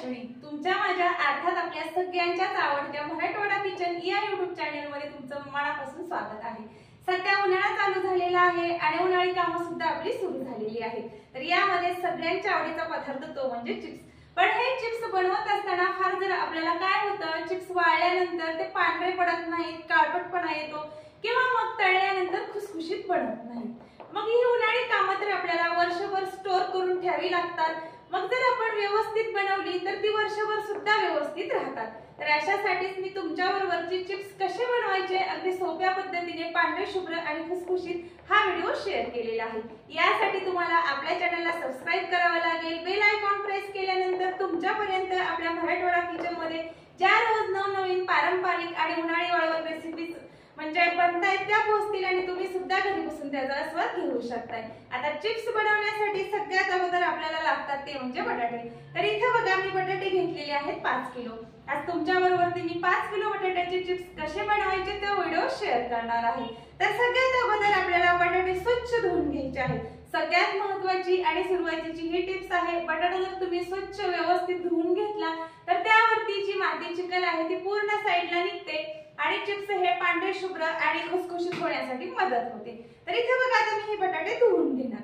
अश्विनी, तुमच्या माझ्या अर्थात आपल्या सगळ्यांच्याच आवडत्या मराठवाडा किचन या YouTube चॅनलमध्ये तुमचं मनापासून स्वागत आहे। सध्या उन्हाळा चालू झालेला आहे आणि उन्हाळी कामं सुद्धा आपली सुरू झालेली आहेत। तर यामध्ये सगळ्यांच्या आवडीचा पदार्थ तो म्हणजे चिप्स। पण हे चिप्स बनवत असताना फार जर आपल्याला काय होतं, चिप्स वाळल्यानंतर ते पांढरे पडत नाहीत, काळपटपणा येतो किंवा मग तळल्यानंतर खुसखुशीत बनत नाही। मग ही उन्हाळी कामं तर आपल्याला वर्षभर स्टोर करून ठेवावी लागतात। मग जर आपण व्यवस्थित बनवली तर ती वर्षभर सुद्धा व्यवस्थित राहतात। तर अशासाठीच मी तुमच्याबरोबरची चिप्स कसे बनवायचे अगदी सोप्या पद्धतीने पांढरे शुभ्र आणि खुसखुशीत हा व्हिडिओ शेअर केलेला आहे। यासाठी तुम्हाला आपल्या चॅनलला सबस्क्राइब करावं लागेल। बेल आयकॉन प्रेस केल्यानंतर तुमच्यापर्यंत आपल्या मराठवाडा किचन मध्ये ज्या रोज नवनवीन पारंपरिक आणि उन्हाळी वाळवण रेसिपीज म्हणजे बनतायत त्या पोहोचतील आणि तुम्ही सुद्धा घरी बसून त्याचा आस्वाद घेऊ शकताय। आता चिप्स बनवण्यासाठी सगळ्यात अगोदर आपल्याला लागतात ते म्हणजे बटाटे। तर इथे बघा मी बटाटे घेतलेले आहेत 5 किलो। आज तुमच्याबरोबर मी 5 किलो बटाट्याचे चिप्स कसे बनवायचे ते व्हिडिओ शेअर करणार आहे। तर सगळ्यात अगोदर आपल्याला बटाटे स्वच्छ धुवून घ्यायचे आहेत। सगळ्यात महत्त्वाची आणि सुरुवातीची ही टिप्स आहे। बटाटा जर तुम्ही स्वच्छ व्यवस्थित धुवून घेतला तर त्यावरती जी माती चिकल आहे ती पूर्ण साईडला निघते आणि चिप्स हे पांढरे शुभ्र आणि खुसखुशीत होण्यासाठी मदत होते। तर इथे बघा आता मी हे बटाटे धुवून घेणार।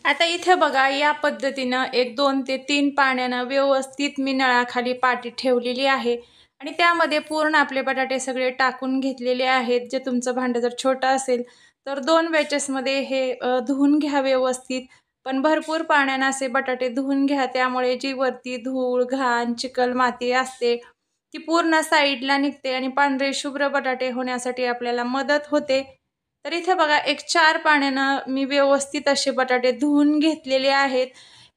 आता इथे बघा या पद्धतीने 1 2 ते 3 पाण्याने व्यवस्थित मी नळाखाली पाटी ठेवलेली आहे आणि त्यामध्ये पूर्ण आपले बटाटे सगळे टाकून घेतलेले आहेत। जे तुमचं भांडं जर छोटं असेल तर 2 बॅचेस मध्ये हे धुवून घ्या व्यवस्थित, पण भरपूर पाण्याने असे बटाटे धुवून घ्या। त्यामुळे जी वरती धूळ घाण चिकल माती असते ती पूर्ण साईडला निघते आणि पांढरे शुभ्र बटाटे होण्यासाठी आपल्याला मदत होते। तर इथे बघा 4 पाण्याने मी व्यवस्थित असे बटाटे धुवून घेतलेले आहेत।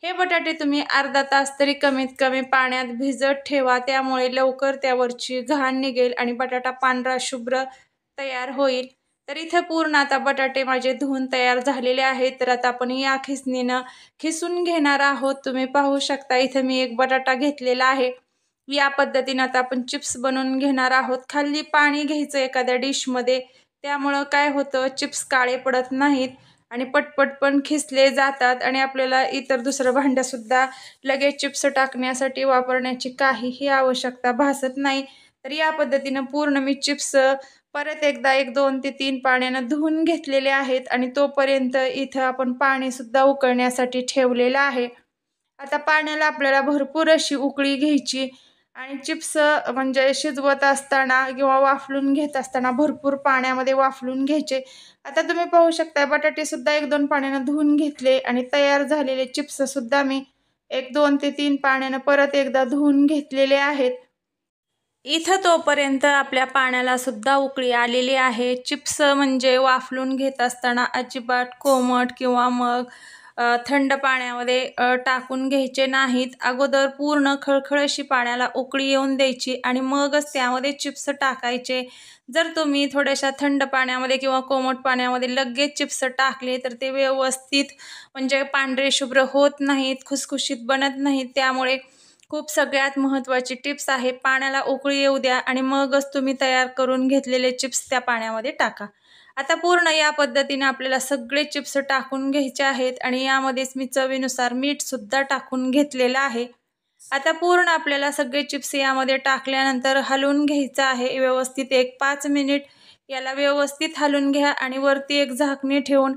हे बटाटे तुम्ही अर्धा तास तरी कमीत कमी पाण्यात भिजत ठेवा, त्यामुळे लवकर त्यावरची घाण निघेल आणि बटाटा पांढरा शुभ्र तयार होईल। तर इथे पूर्ण आता बटाटे माझे धुवून तयार झालेले आहेत। तर आता आपण या खिसणीने खिसून घेणार आहोत। तुम्ही पाहू शकता इथे मी 1 बटाटा घेतलेला आहे। या पद्धतीने आता आपण चिप्स बनवून घेणार आहोत। खाली पाणी घ्यायचं एखाद्या डिश मध्ये, त्यामुळे काय होतं चिप्स काळे पडत नाहीत आणि पटपट पण खिसले जातात आणि आपल्याला इतर दुसरं भांडं सुद्धा लगेच चिप्स टाकण्यासाठी वापरण्याची काहीही आवश्यकता भासत नाही। तर या पद्धतीने पूर्ण मी चिप्स परत एकदा 1 2 ते 3 पाण्याने धुवून घेतलेले आहेत आणि तोपर्यंत इथं आपण पाणी सुद्धा उकळण्यासाठी ठेवलेलं आहे। आता पाण्याला आपल्याला भरपूर अशी उकळी घ्यायची आणि चिप्स म्हणजे शिजवत असताना किंवा वाफलून घेत असताना भरपूर पाण्यामध्ये वाफलून घ्यायचे। आता तुम्ही पाहू शकता बटाटे सुद्धा 1 2 पाण्याने धुवून घेतले आणि तयार झालेले चिप्स सुद्धा मी 1 2 ते 3 पाण्याने परत एकदा धुवून घेतलेले आहेत। इथं तोपर्यंत आपल्या पाण्याला सुद्धा उकळी आलेली आहे। चिप्स म्हणजे वाफलून घेत असताना अजिबात कोमट किंवा मग थंड पाण्यामध्ये टाकून घ्यायचे नाहीत। अगोदर पूर्ण खळखळ अशी पाण्याला उकळी येऊन द्यायची आणि मगच त्यामध्ये चिप्स टाकायचे। जर तुम्ही थोड्याशा थंड पाण्यामध्ये किंवा कोमट पाण्यामध्ये लगेच चिप्स टाकले तर ते व्यवस्थित म्हणजे पांढरे शुभ्र होत नाहीत, खुसखुशीत बनत नाहीत। त्यामुळे खूप सगळ्यात महत्त्वाची टिप्स आहे, पाण्याला उकळी येऊ द्या आणि मगच तुम्ही तयार करून घेतलेले चिप्स त्या पाण्यामध्ये टाका। आता पूर्ण या पद्धतीने आपल्याला सगळे चिप्स टाकून घ्यायचे आहेत आणि यामध्येच मी चवीनुसार मीठ सुद्धा टाकून घेतलेलं आहे। आता पूर्ण आपल्याला सगळे चिप्स यामध्ये टाकल्यानंतर हलवून घ्यायचं आहे व्यवस्थित। 5 मिनिट याला व्यवस्थित हलवून घ्या आणि वरती एक झाकणी ठेवून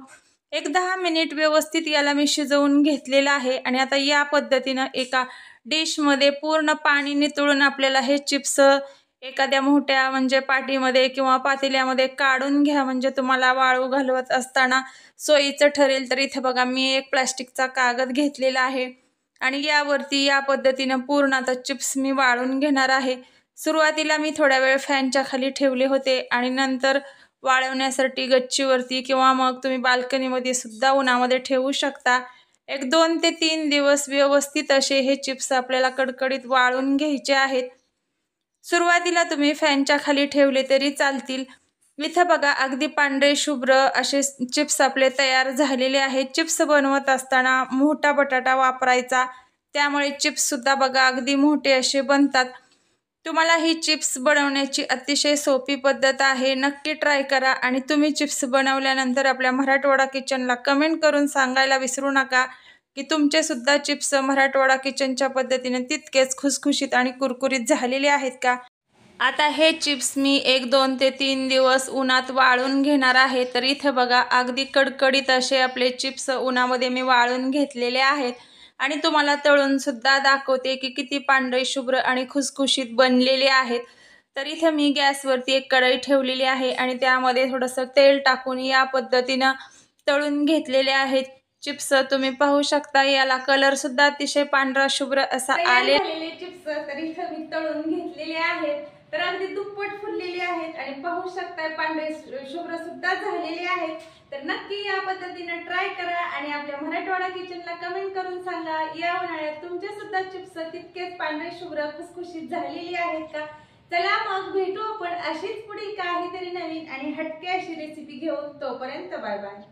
10 मिनिट व्यवस्थित याला मी शिजवून घेतलेलं आहे। आणि आता या पद्धतीने एका डिश मध्ये पूर्ण पाणी नितळून आपल्याला हे चिप्स एखाद्या मोठ्या म्हणजे पाटीमध्ये किंवा पातेल्यामध्ये काढून घ्या, म्हणजे तुम्हाला वाळू घालवत असताना सोयीचं ठरेल। तर इथे बघा मी एक प्लास्टिकचा कागद घेतलेला आहे आणि यावरती या पद्धतीने पूर्ण आता चिप्स मी वाळून घेणार आहे। सुरुवातीला मी थोड्या वेळ फॅनच्या खाली ठेवले होते आणि नंतर वाळवण्यासाठी गच्चीवरती किंवा मग तुम्ही बाल्कनीमध्ये सुद्धा उन्हामध्ये ठेवू शकता। 1 2 ते 3 दिवस व्यवस्थित असे हे चिप्स आपल्याला कडकडीत वाळून घ्यायचे आहेत। सुरुवातीला तुम्ही फॅनच्या खाली ठेवले तरी चालतील। इथे बघा अगदी पांढरे शुभ्र असे चिप्स आपले तयार झालेले आहेत। चिप्स बनवत असताना मोठा बटाटा वापरायचा, त्यामुळे चिप्स सुद्धा बघा अगदी मोठे असे बनतात। तुम्हाला ही चिप्स बनवण्याची अतिशय सोपी पद्धत आहे, नक्की ट्राय करा आणि तुम्ही चिप्स बनवल्यानंतर आपल्या मराठवाडा किचनला कमेंट करून सांगायला विसरू नका। की तुमचे सुद्धा चिप्स मराठवाडा किचनच्या पद्धतीने तितकेच खुसखुशीत आणि कुरकुरीत झालेले आहेत का? आता हे चिप्स मी 1-2 ते 3 दिवस उन्हात वाळून घेणार आहे। तर इथे बघा अगदी कडकडीत असे आपले चिप्स उन्हामध्ये मी वाळून घेतलेले आहेत आणि तुम्हाला तळून सुद्धा दाखवते की किती पांढरे शुभ्र आणि खुसखुशीत बनलेले आहेत। तर इथे मी गॅसवरती एक कढई ठेवलेली आहे आणि त्यामध्ये थोडंसं तेल टाकून या पद्धतीने तळून घेतलेले आहेत चिप्स। तुम्ही पाहू शकता याला कलर सुद्धा अतिशय पांढरा शुभ्र असा आले। चिप्स तर इथे मी तळून घेतलेले आहेत, तर अगदी दुप्पट फुललेले आहेत आणि पाहू शकताय पांढरे शुभ्र सुद्धा झालेले आहेत। तर नक्की या पद्धतीने ट्राय करा आणि आपल्या मराठवाडा किचनला कमेंट करून सांगा या उन्हाळ्यात तुमचे सुद्धा चिप्स तितकेच पांढरे शुभ्र खुसखुशीत झालेली आहेत का? चला मग भेटू आपण अशीच पुढील काहीतरी नवीन आणि हटके अशी रेसिपी घेऊन। तोपर्यंत बाय बाय।